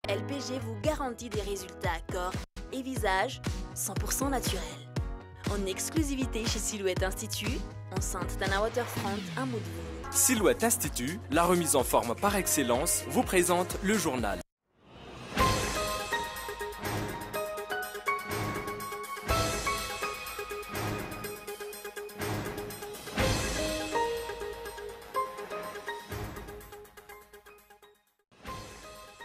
LPG vous garantit des résultats corps et visage 100% naturels. En exclusivité chez Silhouette Institut, enceinte Tana Waterfront, un mot de vous. Silhouette Institut, la remise en forme par excellence, vous présente le journal.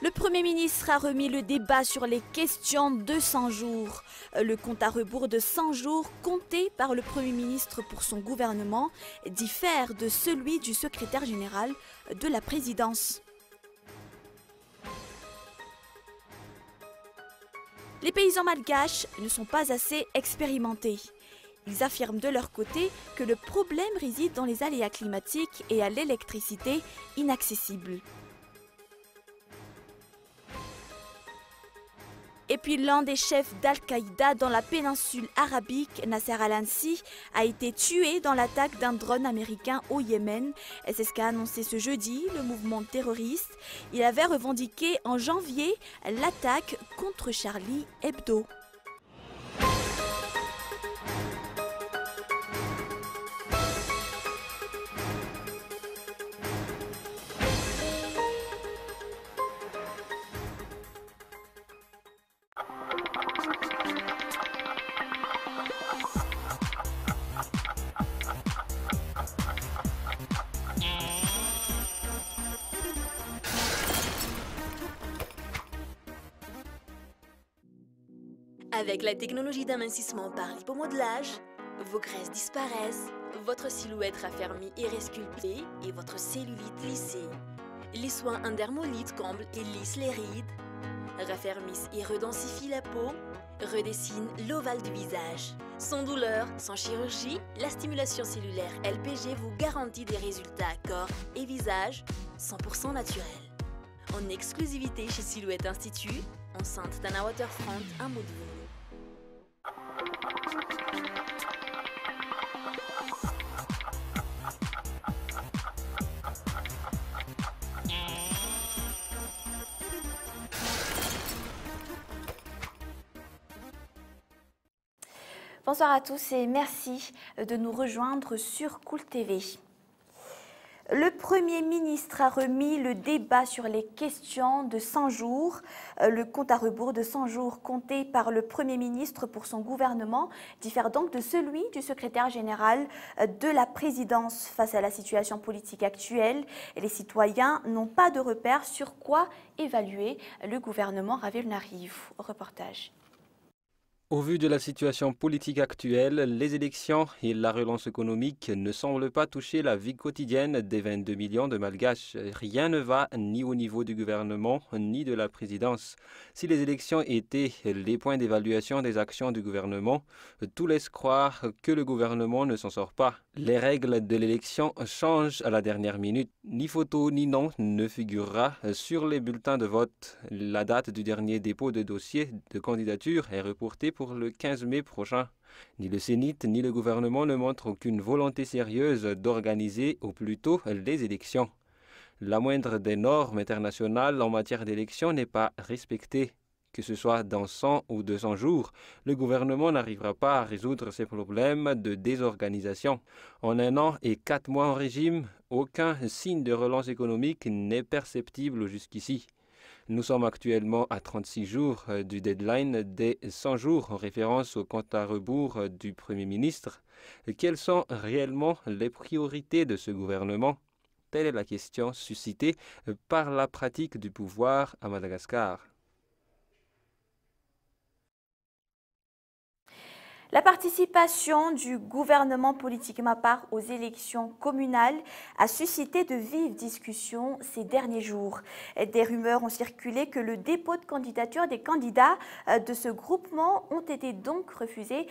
Le Premier ministre a remis le débat sur les questions de 100 jours. Le compte à rebours de 100 jours compté par le Premier ministre pour son gouvernement diffère de celui du secrétaire général de la présidence. Les paysans malgaches ne sont pas assez expérimentés. Ils affirment de leur côté que le problème réside dans les aléas climatiques et à l'électricité inaccessible. Et puis l'un des chefs d'Al-Qaïda dans la péninsule arabique, Nasser Al-Anssi, a été tué dans l'attaque d'un drone américain au Yémen. C'est ce qu'a annoncé ce jeudi le mouvement terroriste. Il avait revendiqué en janvier l'attaque contre Charlie Hebdo. Avec la technologie d'amincissement par lipomodelage, vos graisses disparaissent, votre silhouette raffermie et resculptée et votre cellulite lissée. Les soins Endermolite comblent et lissent les rides, raffermissent et redensifient la peau, redessinent l'ovale du visage. Sans douleur, sans chirurgie, la stimulation cellulaire LPG vous garantit des résultats corps et visage 100% naturels. En exclusivité chez Silhouette Institut, enceinte Tana Waterfront, un mot de vous. Bonsoir à tous et merci de nous rejoindre sur Cool TV. Le Premier ministre a remis le débat sur les questions de 100 jours. Le compte à rebours de 100 jours compté par le Premier ministre pour son gouvernement diffère donc de celui du secrétaire général de la présidence. Face à la situation politique actuelle, les citoyens n'ont pas de repères sur quoi évaluer le gouvernement. Ravel n'arrive au reportage. Au vu de la situation politique actuelle, les élections et la relance économique ne semblent pas toucher la vie quotidienne des 22 millions de Malgaches. Rien ne va ni au niveau du gouvernement ni de la présidence. Si les élections étaient les points d'évaluation des actions du gouvernement, tout laisse croire que le gouvernement ne s'en sort pas. Les règles de l'élection changent à la dernière minute. Ni photo ni nom ne figurera sur les bulletins de vote. La date du dernier dépôt de dossier de candidature est reportée pour le 15 mai prochain. Ni le Sénat ni le gouvernement ne montrent aucune volonté sérieuse d'organiser au plus tôt les élections. La moindre des normes internationales en matière d'élections n'est pas respectée. Que ce soit dans 100 ou 200 jours, le gouvernement n'arrivera pas à résoudre ces problèmes de désorganisation. En 1 an et 4 mois en régime, aucun signe de relance économique n'est perceptible jusqu'ici. Nous sommes actuellement à 36 jours du deadline des 100 jours en référence au compte à rebours du Premier ministre. Quelles sont réellement les priorités de ce gouvernement? Telle est la question suscitée par la pratique du pouvoir à Madagascar. La participation du gouvernement politique Mapar aux élections communales a suscité de vives discussions ces derniers jours. Des rumeurs ont circulé que le dépôt de candidature des candidats de ce groupement ont été donc refusés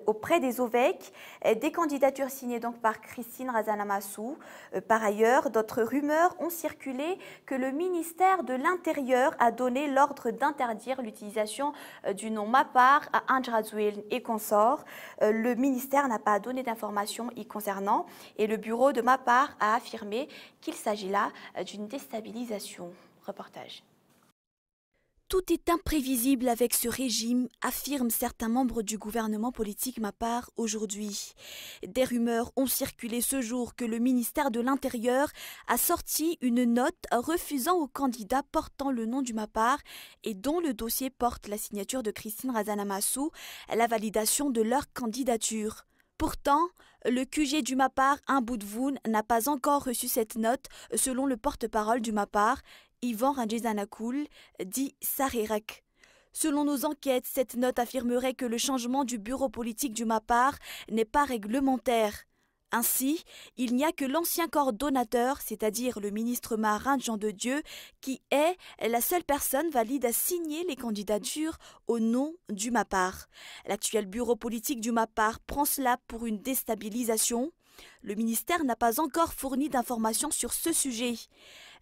auprès des OVEC, des candidatures signées donc par Christine Razanamassou. Par ailleurs, d'autres rumeurs ont circulé que le ministère de l'Intérieur a donné l'ordre d'interdire l'utilisation du nom Mapar à Andrazouil et consorts. Le ministère n'a pas donné d'informations y concernant et le bureau de Mapar a affirmé qu'il s'agit là d'une déstabilisation. Reportage. Tout est imprévisible avec ce régime, affirment certains membres du gouvernement politique Mapar aujourd'hui. Des rumeurs ont circulé ce jour que le ministère de l'Intérieur a sorti une note refusant aux candidats portant le nom du Mapar et dont le dossier porte la signature de Christine Razanamassou la validation de leur candidature. Pourtant, le QG du Mapar, Mboudvoun, n'a pas encore reçu cette note, selon le porte-parole du Mapar, Yvan Rangezanakoul, dit Sarerek. Selon nos enquêtes, cette note affirmerait que le changement du bureau politique du Mapar n'est pas réglementaire. Ainsi, il n'y a que l'ancien coordonnateur, c'est-à-dire le ministre marin Jean de Dieu, qui est la seule personne valide à signer les candidatures au nom du Mapar. L'actuel bureau politique du Mapar prend cela pour une déstabilisation. Le ministère n'a pas encore fourni d'informations sur ce sujet.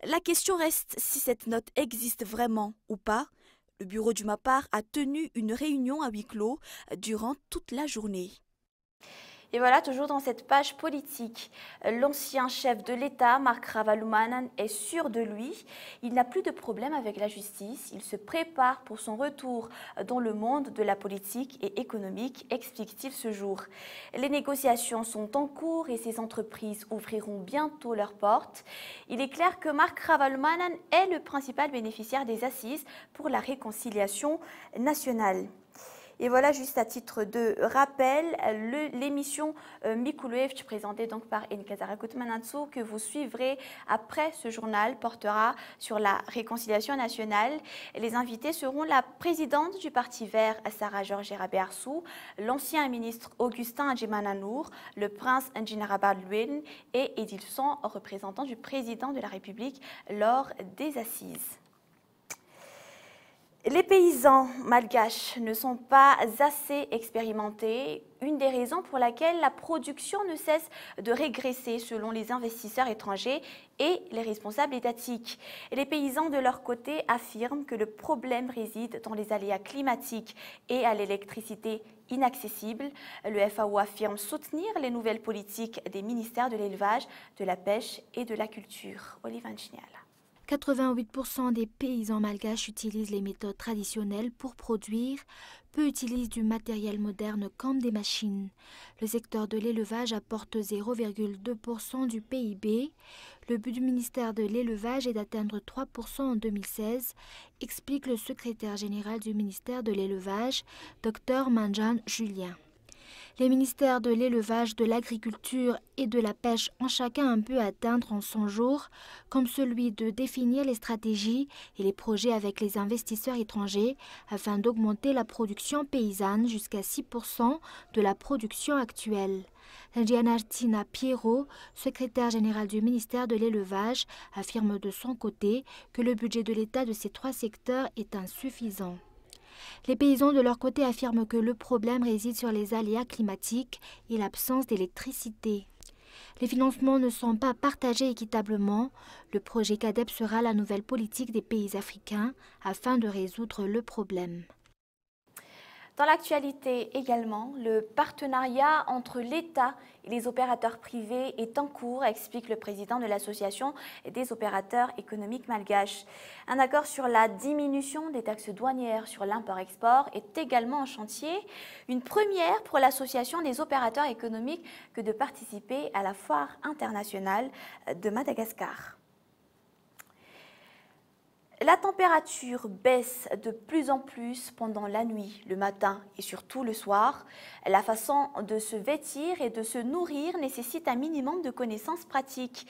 La question reste si cette note existe vraiment ou pas. Le bureau du Mapar a tenu une réunion à huis clos durant toute la journée. Et voilà, toujours dans cette page politique, l'ancien chef de l'État, Marc Ravalomanana, est sûr de lui. Il n'a plus de problème avec la justice. Il se prépare pour son retour dans le monde de la politique et économique, explique-t-il ce jour. Les négociations sont en cours et ces entreprises ouvriront bientôt leurs portes. Il est clair que Marc Ravalomanana est le principal bénéficiaire des assises pour la réconciliation nationale. Et voilà, juste à titre de rappel, l'émission Mikuloevch, présentée donc par Nkazara Koutmanatsu, que vous suivrez après ce journal, portera sur la réconciliation nationale. Les invités seront la présidente du Parti vert, Sarah Georgera Bearsou, l'ancien ministre Augustin Adjemananour, le prince Njinarabad Luen et Edilson, représentant du président de la République lors des assises. Les paysans malgaches ne sont pas assez expérimentés, une des raisons pour laquelle la production ne cesse de régresser selon les investisseurs étrangers et les responsables étatiques. Les paysans de leur côté affirment que le problème réside dans les aléas climatiques et à l'électricité inaccessible. Le FAO affirme soutenir les nouvelles politiques des ministères de l'élevage, de la pêche et de la culture. Olive Anchinial. 88% des paysans malgaches utilisent les méthodes traditionnelles pour produire, peu utilisent du matériel moderne comme des machines. Le secteur de l'élevage apporte 0,2% du PIB. Le but du ministère de l'élevage est d'atteindre 3% en 2016, explique le secrétaire général du ministère de l'élevage, Dr Manjan Julien. Les ministères de l'élevage, de l'agriculture et de la pêche ont chacun un peu à atteindre en 100 jours, comme celui de définir les stratégies et les projets avec les investisseurs étrangers afin d'augmenter la production paysanne jusqu'à 6% de la production actuelle. Gianartina Piero, secrétaire général du ministère de l'élevage, affirme de son côté que le budget de l'État de ces trois secteurs est insuffisant. Les paysans de leur côté affirment que le problème réside sur les aléas climatiques et l'absence d'électricité. Les financements ne sont pas partagés équitablement. Le projet CADEP sera la nouvelle politique des pays africains afin de résoudre le problème. Dans l'actualité également, le partenariat entre l'État et les opérateurs privés est en cours, explique le président de l'Association des opérateurs économiques malgaches. Un accord sur la diminution des taxes douanières sur l'import-export est également en chantier. Une première pour l'Association des opérateurs économiques que de participer à la foire internationale de Madagascar. La température baisse de plus en plus pendant la nuit, le matin et surtout le soir. La façon de se vêtir et de se nourrir nécessite un minimum de connaissances pratiques.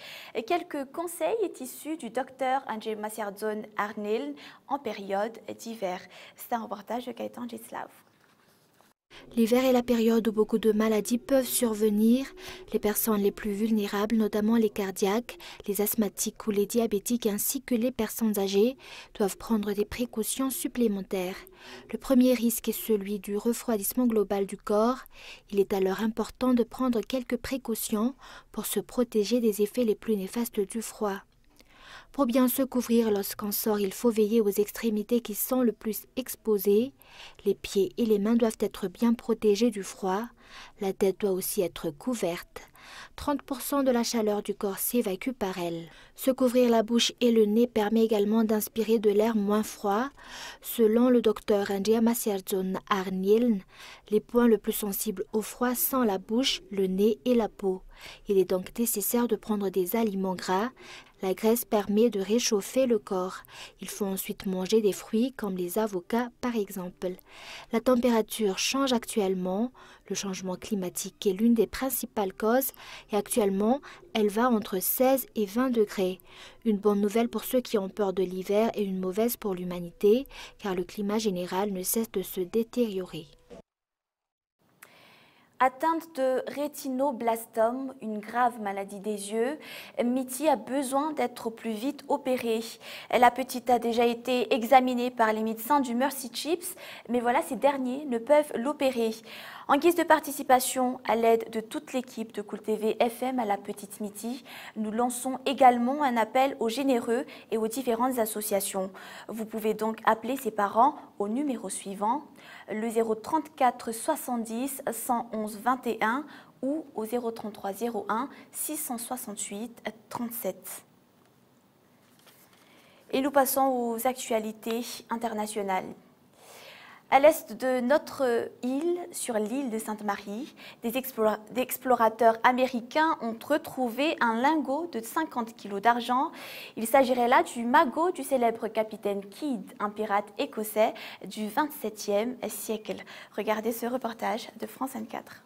Quelques conseils est issu du docteur Andrzej Masiardzon Arnil en période d'hiver. C'est un reportage de Gaëtan Gislav. L'hiver est la période où beaucoup de maladies peuvent survenir. Les personnes les plus vulnérables, notamment les cardiaques, les asthmatiques ou les diabétiques ainsi que les personnes âgées, doivent prendre des précautions supplémentaires. Le premier risque est celui du refroidissement global du corps. Il est alors important de prendre quelques précautions pour se protéger des effets les plus néfastes du froid. Pour bien se couvrir lorsqu'on sort, il faut veiller aux extrémités qui sont le plus exposées. Les pieds et les mains doivent être bien protégés du froid. La tête doit aussi être couverte. 30% de la chaleur du corps s'évacue par elle. Se couvrir la bouche et le nez permet également d'inspirer de l'air moins froid. Selon le docteur Ndiamasiarjon Arnieln, les points les plus sensibles au froid sont la bouche, le nez et la peau. Il est donc nécessaire de prendre des aliments gras. La graisse permet de réchauffer le corps. Il faut ensuite manger des fruits comme les avocats par exemple. La température change actuellement. Le changement climatique est l'une des principales causes et actuellement, elle va entre 16 et 20 degrés. Une bonne nouvelle pour ceux qui ont peur de l'hiver et une mauvaise pour l'humanité car le climat général ne cesse de se détériorer. Atteinte de rétinoblastome, une grave maladie des yeux, Mitty a besoin d'être plus vite opérée. La petite a déjà été examinée par les médecins du Mercy Chips, mais voilà, ces derniers ne peuvent l'opérer. En guise de participation à l'aide de toute l'équipe de Cool TV FM à la petite Mitty, nous lançons également un appel aux généreux et aux différentes associations. Vous pouvez donc appeler ses parents au numéro suivant, le 034 70 111 21 ou au 033 01 668 37. Et nous passons aux actualités internationales. À l'est de notre île, sur l'île de Sainte-Marie, des explorateurs américains ont retrouvé un lingot de 50 kg d'argent. Il s'agirait là du magot du célèbre capitaine Kidd, un pirate écossais du XVIIe siècle. Regardez ce reportage de France 24.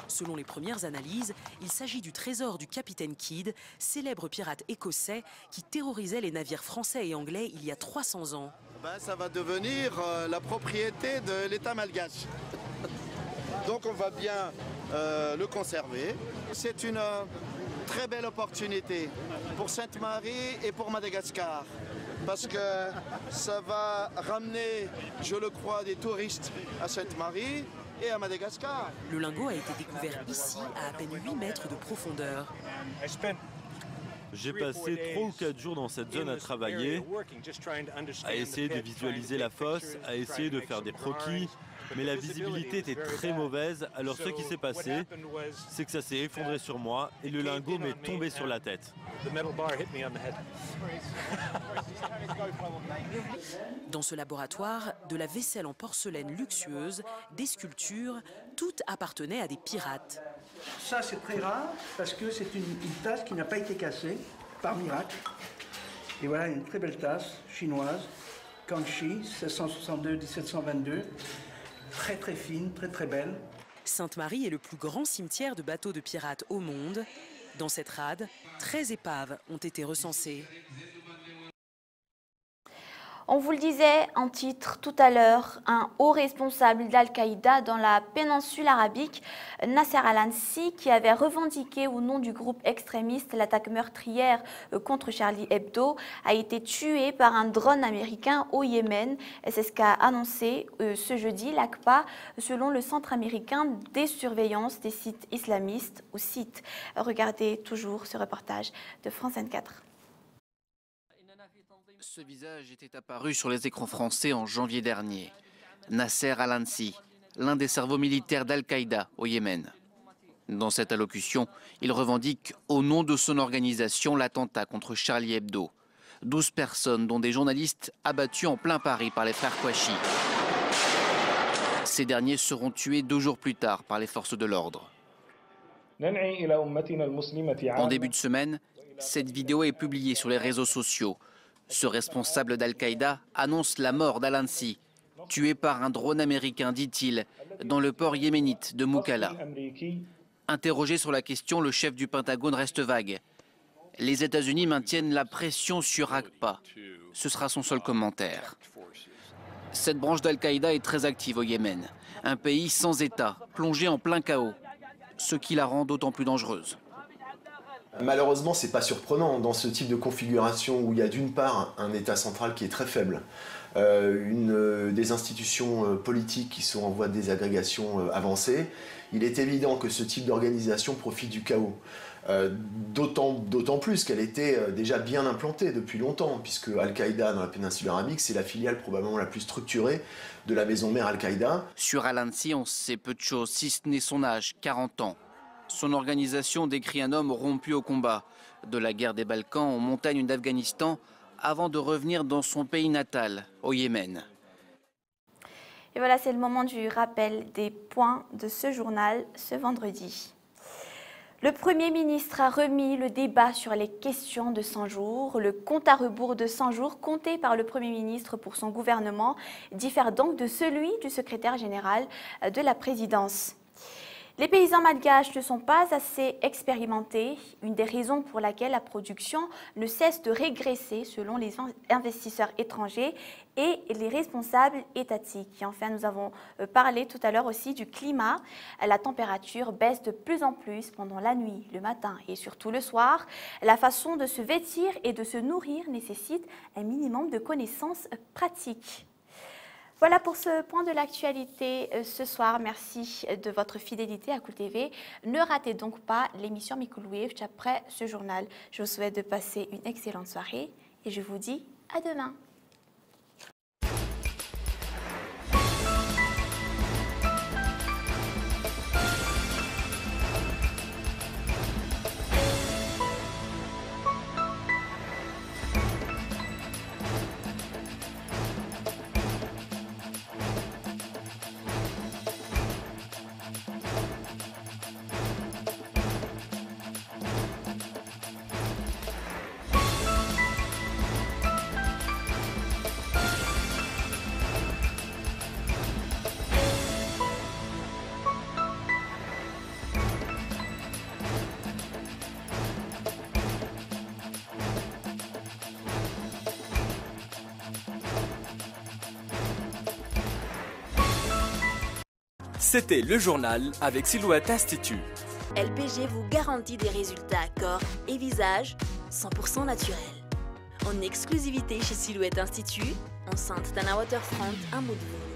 Selon les premières analyses, il s'agit du trésor du capitaine Kidd, célèbre pirate écossais qui terrorisait les navires français et anglais il y a 300 ans. Ça va devenir la propriété de l'État malgache. Donc on va bien le conserver. C'est une très belle opportunité pour Sainte-Marie et pour Madagascar. Parce que ça va ramener, je le crois, des touristes à Sainte-Marie et à Madagascar. Le lingot a été découvert ici à peine 8 mètres de profondeur. J'ai passé 3 ou 4 jours dans cette zone à travailler, à essayer de visualiser la fosse, à essayer de faire des croquis, mais la visibilité était très mauvaise. Alors ce qui s'est passé, c'est que ça s'est effondré sur moi et le lingot m'est tombé sur la tête. Dans ce laboratoire, de la vaisselle en porcelaine luxueuse, des sculptures, tout appartenait à des pirates. Ça, c'est très rare parce que c'est une tasse qui n'a pas été cassée par miracle. Et voilà une très belle tasse chinoise, Kangxi, 1662-1722, très très fine, très très belle. Sainte-Marie est le plus grand cimetière de bateaux de pirates au monde. Dans cette rade, 13 épaves ont été recensées. On vous le disait en titre tout à l'heure, un haut responsable d'Al-Qaïda dans la péninsule arabique, Nasser Al-Ansi, qui avait revendiqué au nom du groupe extrémiste l'attaque meurtrière contre Charlie Hebdo, a été tué par un drone américain au Yémen. C'est ce qu'a annoncé ce jeudi l'ACPA, selon le Centre américain des surveillances des sites islamistes ou sites. Regardez toujours ce reportage de France 24. Ce visage était apparu sur les écrans français en janvier dernier. Nasser Al-Ansi, l'un des cerveaux militaires d'Al-Qaïda au Yémen. Dans cette allocution, il revendique au nom de son organisation l'attentat contre Charlie Hebdo. 12 personnes, dont des journalistes abattus en plein Paris par les frères Kouachi. Ces derniers seront tués 2 jours plus tard par les forces de l'ordre. En début de semaine, cette vidéo est publiée sur les réseaux sociaux. Ce responsable d'Al-Qaïda annonce la mort d'Al-Ansi, tué par un drone américain, dit-il, dans le port yéménite de Moukalla. Interrogé sur la question, le chef du Pentagone reste vague. Les États-Unis maintiennent la pression sur ACPA. Ce sera son seul commentaire. Cette branche d'Al-Qaïda est très active au Yémen, un pays sans État, plongé en plein chaos, ce qui la rend d'autant plus dangereuse. Malheureusement, ce n'est pas surprenant dans ce type de configuration où il y a d'une part un État central qui est très faible, des institutions politiques qui sont en voie de désagrégation avancée. Il est évident que ce type d'organisation profite du chaos. D'autant plus qu'elle était déjà bien implantée depuis longtemps, puisque Al-Qaïda dans la péninsule arabique, c'est la filiale probablement la plus structurée de la maison mère Al-Qaïda. Sur Al-Ansi, on sait peu de choses, si ce n'est son âge, 40 ans. Son organisation décrit un homme rompu au combat, de la guerre des Balkans aux montagnes d'Afghanistan, avant de revenir dans son pays natal, au Yémen. Et voilà, c'est le moment du rappel des points de ce journal ce vendredi. Le Premier ministre a remis le débat sur les questions de 100 jours. Le compte à rebours de 100 jours compté par le Premier ministre pour son gouvernement diffère donc de celui du secrétaire général de la présidence. Les paysans malgaches ne sont pas assez expérimentés, une des raisons pour laquelle la production ne cesse de régresser selon les investisseurs étrangers et les responsables étatiques. Et enfin, nous avons parlé tout à l'heure aussi du climat. La température baisse de plus en plus pendant la nuit, le matin et surtout le soir. La façon de se vêtir et de se nourrir nécessite un minimum de connaissances pratiques. Voilà pour ce point de l'actualité ce soir. Merci de votre fidélité à Cool TV. Ne ratez donc pas l'émission Mikulouevch après ce journal. Je vous souhaite de passer une excellente soirée et je vous dis à demain. C'était le journal avec Silhouette Institut. LPG vous garantit des résultats corps et visage 100% naturels. En exclusivité chez Silhouette Institut, enceinte d'un waterfront, un mot de